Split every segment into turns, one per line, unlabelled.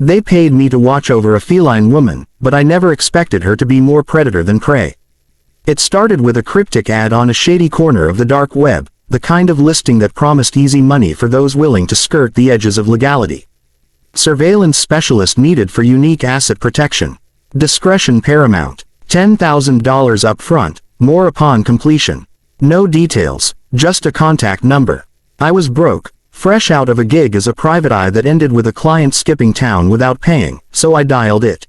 They paid me to watch over a feline woman, but I never expected her to be more predator than prey. It started with a cryptic ad on a shady corner of the dark web, the kind of listing that promised easy money for those willing to skirt the edges of legality. Surveillance specialist needed for unique asset protection. Discretion paramount. $10,000 up front, more upon completion. No details, just a contact number. I was broke, fresh out of a gig as a private eye that ended with a client skipping town without paying, so I dialed it.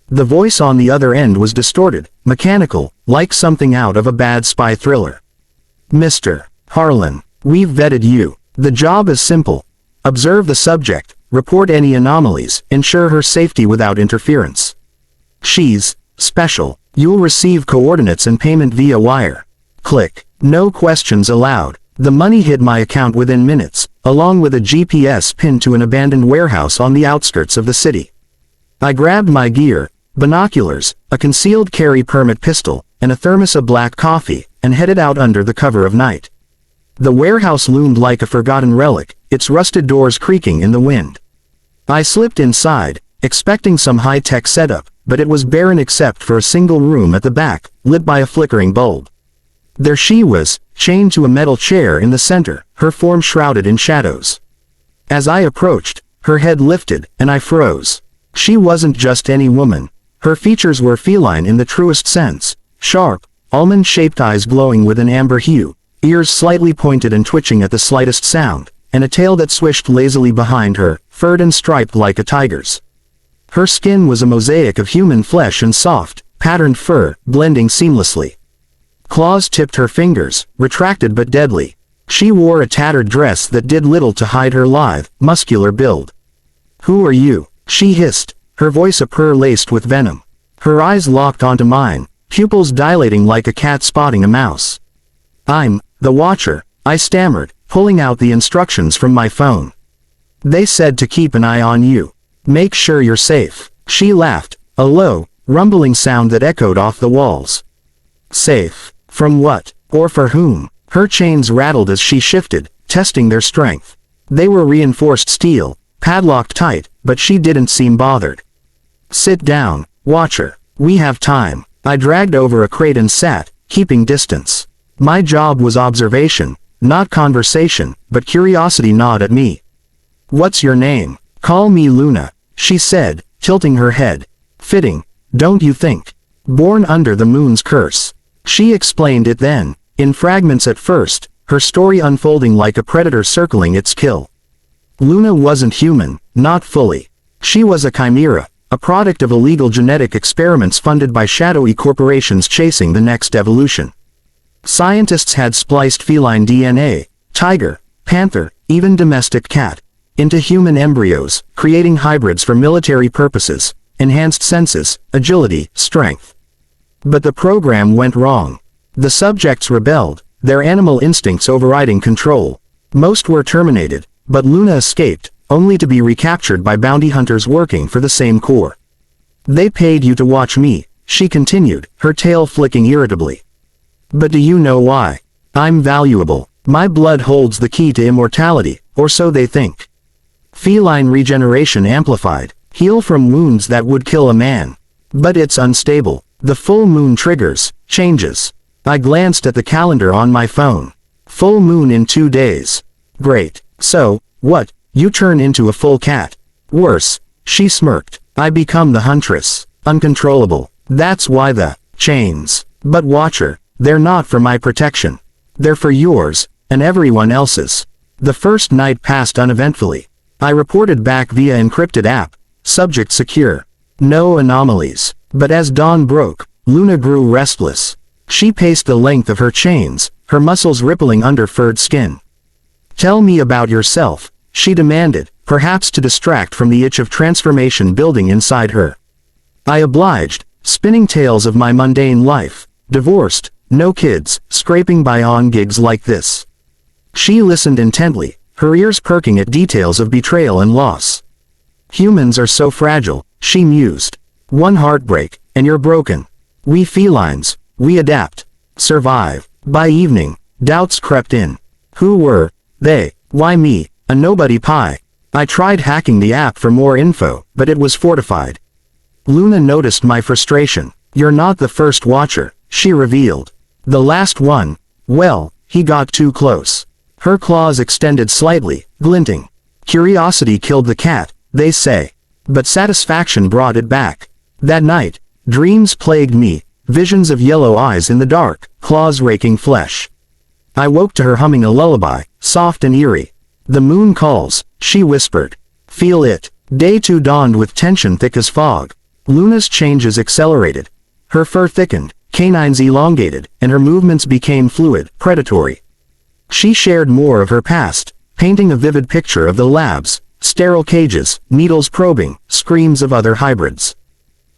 The voice on the other end was distorted, mechanical, like something out of a bad spy thriller. Mr. Harlan, we've vetted you. The job is simple. Observe the subject, report any anomalies, ensure her safety without interference. She's special. You'll receive coordinates and payment via wire. Click. No questions allowed. The money hit my account within minutes, along with a GPS pin to an abandoned warehouse on the outskirts of the city. I grabbed my gear, binoculars, a concealed carry permit pistol, and a thermos of black coffee, and headed out under the cover of night. The warehouse loomed like a forgotten relic, its rusted doors creaking in the wind. I slipped inside, expecting some high-tech setup, but it was barren except for a single room at the back, lit by a flickering bulb. There she was, chained to a metal chair in the center, her form shrouded in shadows. As I approached, her head lifted, and I froze. She wasn't just any woman. Her features were feline in the truest sense, sharp, almond-shaped eyes glowing with an amber hue, ears slightly pointed and twitching at the slightest sound, and a tail that swished lazily behind her, furred and striped like a tiger's. Her skin was a mosaic of human flesh and soft, patterned fur, blending seamlessly. Claws tipped her fingers, retracted but deadly. She wore a tattered dress that did little to hide her lithe, muscular build. "Who are you?" she hissed, her voice a purr laced with venom. Her eyes locked onto mine, pupils dilating like a cat spotting a mouse. "I'm the Watcher," I stammered, pulling out the instructions from my phone. "They said to keep an eye on you. Make sure you're safe." She laughed, a low, rumbling sound that echoed off the walls. Safe? From what? Or for whom? Her chains rattled as she shifted, testing their strength. They were reinforced steel, padlocked tight, but she didn't seem bothered. "Sit down, Watcher. We have time." I dragged over a crate and sat, keeping distance. My job was observation, not conversation, but curiosity gnawed at me. "What's your name?" "Call me Luna," she said, tilting her head. "Fitting, don't you think? Born under the moon's curse." She explained it then, in fragments at first, her story unfolding like a predator circling its kill. Luna wasn't human, not fully. She was a chimera, a product of illegal genetic experiments funded by shadowy corporations chasing the next evolution. Scientists had spliced feline DNA, tiger, panther, even domestic cat, into human embryos, creating hybrids for military purposes, enhanced senses, agility, strength. But the program went wrong. The subjects rebelled, their animal instincts overriding control. Most were terminated, but Luna escaped, only to be recaptured by bounty hunters working for the same corps. "They paid you to watch me," she continued, her tail flicking irritably. "But do you know why? I'm valuable. My blood holds the key to immortality, or so they think. Feline regeneration amplified, heal from wounds that would kill a man. But it's unstable. The full moon triggers, changes." I glanced at the calendar on my phone. "Full moon in 2 days. Great. So, what, you turn into a full cat?" "Worse," she smirked. "I become the Huntress. Uncontrollable. That's why the chains. But Watcher, they're not for my protection. They're for yours, and everyone else's." The first night passed uneventfully. I reported back via encrypted app, subject secure. No anomalies. But as dawn broke, Luna grew restless. She paced the length of her chains, her muscles rippling under furred skin. "Tell me about yourself," she demanded, perhaps to distract from the itch of transformation building inside her. I obliged, spinning tales of my mundane life, divorced, no kids, scraping by on gigs like this. She listened intently, her ears perking at details of betrayal and loss. "Humans are so fragile," she mused. "One heartbreak, and you're broken. We felines, we adapt, survive." By evening, doubts crept in. Who were they? Why me, a nobody pie? I tried hacking the app for more info, but it was fortified. Luna noticed my frustration. "You're not the first watcher," she revealed. "The last one, well, he got too close." Her claws extended slightly, glinting. "Curiosity killed the cat, they say. But satisfaction brought it back. That night, dreams plagued me, visions of yellow eyes in the dark, claws raking flesh. I woke to her humming a lullaby, soft and eerie. 'The moon calls,' she whispered. 'Feel it.'" Day 2 dawned with tension thick as fog. Luna's changes accelerated. Her fur thickened, canines elongated, and her movements became fluid, predatory. She shared more of her past, painting a vivid picture of the labs, sterile cages, needles probing, screams of other hybrids.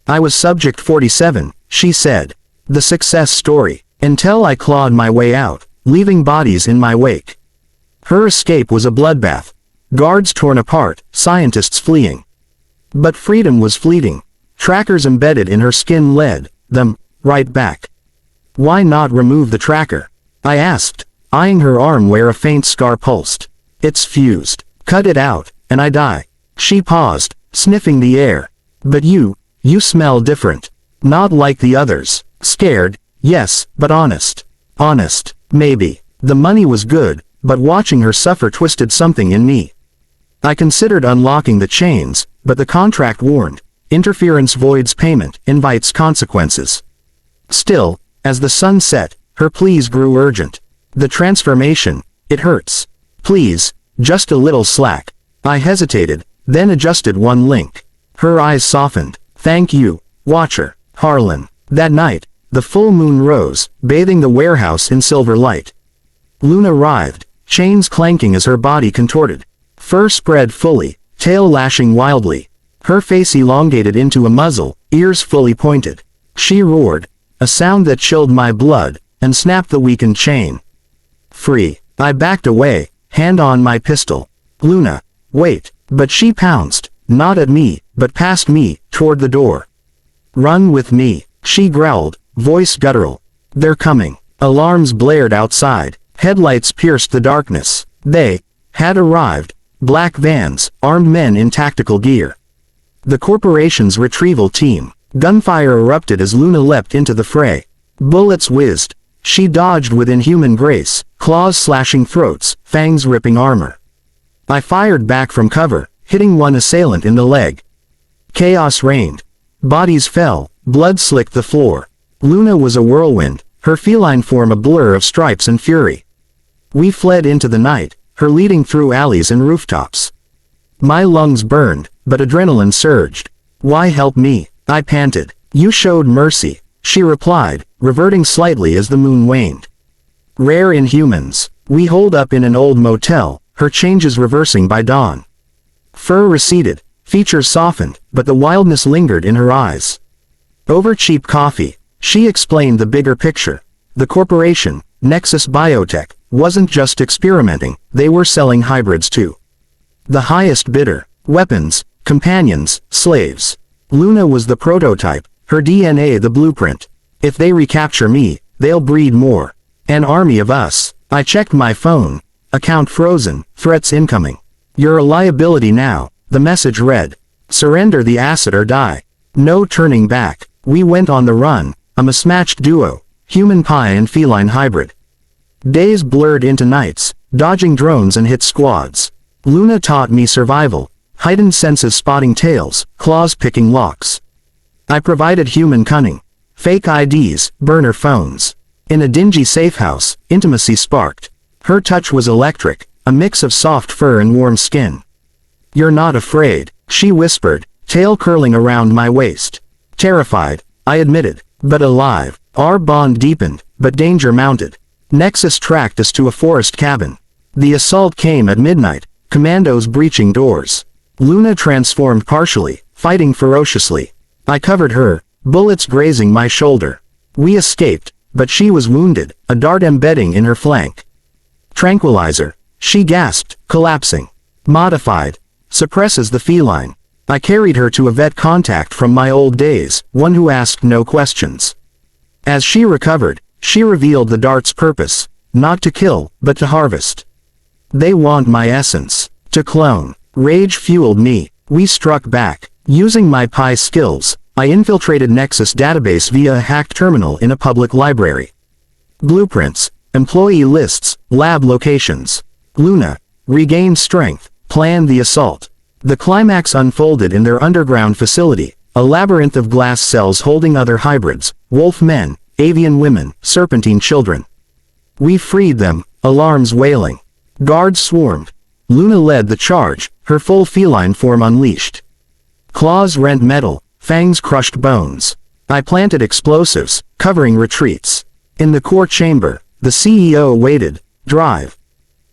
"I was subject 47, she said. The success story. Until I clawed my way out, leaving bodies in my wake. Her escape was a bloodbath. Guards torn apart, scientists fleeing. But freedom was fleeting. Trackers embedded in her skin led them right back. Why not remove the tracker? I asked, eyeing her arm where a faint scar pulsed. It's fused. Cut it out, and I die. She paused, sniffing the air. But you smell different. Not like the others. Scared, yes, but honest. Honest, maybe. The money was good, but watching her suffer twisted something in me. I considered unlocking the chains, but the contract warned. Interference voids payment, invites consequences. Still, as the sun set, her pleas grew urgent. The transformation, it hurts. Please, just a little slack. I hesitated, then adjusted one link. Her eyes softened. Thank you, Watcher, Harlan. That night, the full moon rose, bathing the warehouse in silver light. Luna writhed, chains clanking as her body contorted. Fur spread fully, tail lashing wildly. Her face elongated into a muzzle, ears fully pointed. She roared, a sound that chilled my blood, and snapped the weakened chain. Free. I backed away, hand on my pistol. Luna, wait. But she pounced, not at me, but past me, toward the door. Run with me, she growled, voice guttural. They're coming. Alarms blared outside. Headlights pierced the darkness. They had arrived. Black vans, armed men in tactical gear. The corporation's retrieval team. Gunfire erupted as Luna leapt into the fray. Bullets whizzed. She dodged with inhuman grace, claws slashing throats, fangs ripping armor. I fired back from cover, hitting one assailant in the leg. Chaos reigned. Bodies fell, blood slicked the floor. Luna was a whirlwind, her feline form a blur of stripes and fury. We fled into the night, her leading through alleys and rooftops. My lungs burned, but adrenaline surged. Why help me? I panted. You showed mercy, she replied, reverting slightly as the moon waned. Rare in humans. We holed up in an old motel, her changes reversing by dawn. Fur receded, features softened, but the wildness lingered in her eyes. Over cheap coffee, she explained the bigger picture. The corporation, Nexus Biotech, wasn't just experimenting, they were selling hybrids too. The highest bidder. Weapons, companions, slaves. Luna was the prototype, her DNA the blueprint. If they recapture me, they'll breed more. An army of us. I checked my phone. Account frozen, threats incoming. You're a liability now, the message read. Surrender the asset or die. No turning back. We went on the run, a mismatched duo, human pie and feline hybrid. Days blurred into nights, dodging drones and hit squads. Luna taught me survival, heightened senses spotting tails, claws picking locks. I provided human cunning, fake IDs, burner phones. In a dingy safe house, intimacy sparked. Her touch was electric, a mix of soft fur and warm skin. You're not afraid, she whispered, tail curling around my waist. Terrified, I admitted, but alive. Our bond deepened, but danger mounted. Nexus tracked us to a forest cabin. The assault came at midnight, commandos breaching doors. Luna transformed partially, fighting ferociously. I covered her, bullets grazing my shoulder. We escaped, but she was wounded, a dart embedding in her flank. Tranquilizer, she gasped, collapsing. Modified. Suppresses the feline. I carried her to a vet contact from my old days, one who asked no questions. As she recovered, she revealed the dart's purpose, not to kill, but to harvest. They want my essence. To clone. Rage fueled me. We struck back. Using my Pi skills, I infiltrated Nexus database via a hacked terminal in a public library. Blueprints, employee lists, lab locations. Luna, regain strength, plan the assault. The climax unfolded in their underground facility, a labyrinth of glass cells holding other hybrids, wolf men, avian women, serpentine children. We freed them, alarms wailing. Guards swarmed. Luna led the charge, her full feline form unleashed. Claws rent metal, fangs crushed bones. I planted explosives, covering retreats. In the core chamber, the CEO waited. Drive.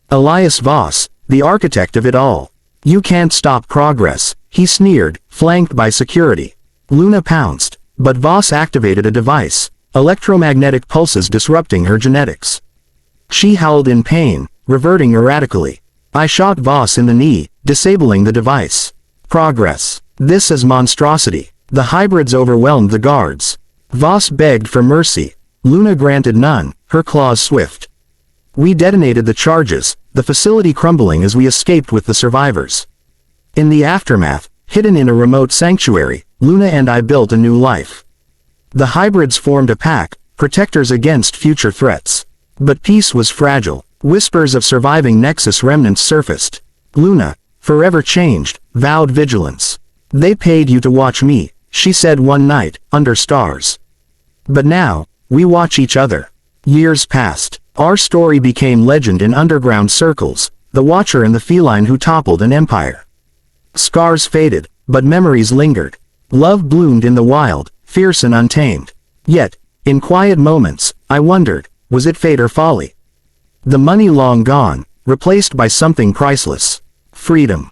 Elias Voss, the architect of it all. You can't stop progress, he sneered, flanked by security. Luna pounced, but Voss activated a device, electromagnetic pulses disrupting her genetics. She howled in pain, reverting erratically. I shot Voss in the knee, disabling the device. Progress. This is monstrosity. The hybrids overwhelmed the guards. Voss begged for mercy. Luna granted none, her claws swift. We detonated the charges, the facility crumbling as we escaped with the survivors. In the aftermath, hidden in a remote sanctuary, Luna and I built a new life. The hybrids formed a pack, protectors against future threats. But peace was fragile. Whispers of surviving Nexus remnants surfaced. Luna, forever changed, vowed vigilance. They paid you to watch me, she said one night, under stars. But now, we watch each other. Years passed. Our story became legend in underground circles, the Watcher and the feline who toppled an empire. Scars faded, but memories lingered. Love bloomed in the wild, fierce and untamed. Yet, in quiet moments, I wondered, was it fate or folly? The money long gone, replaced by something priceless. Freedom.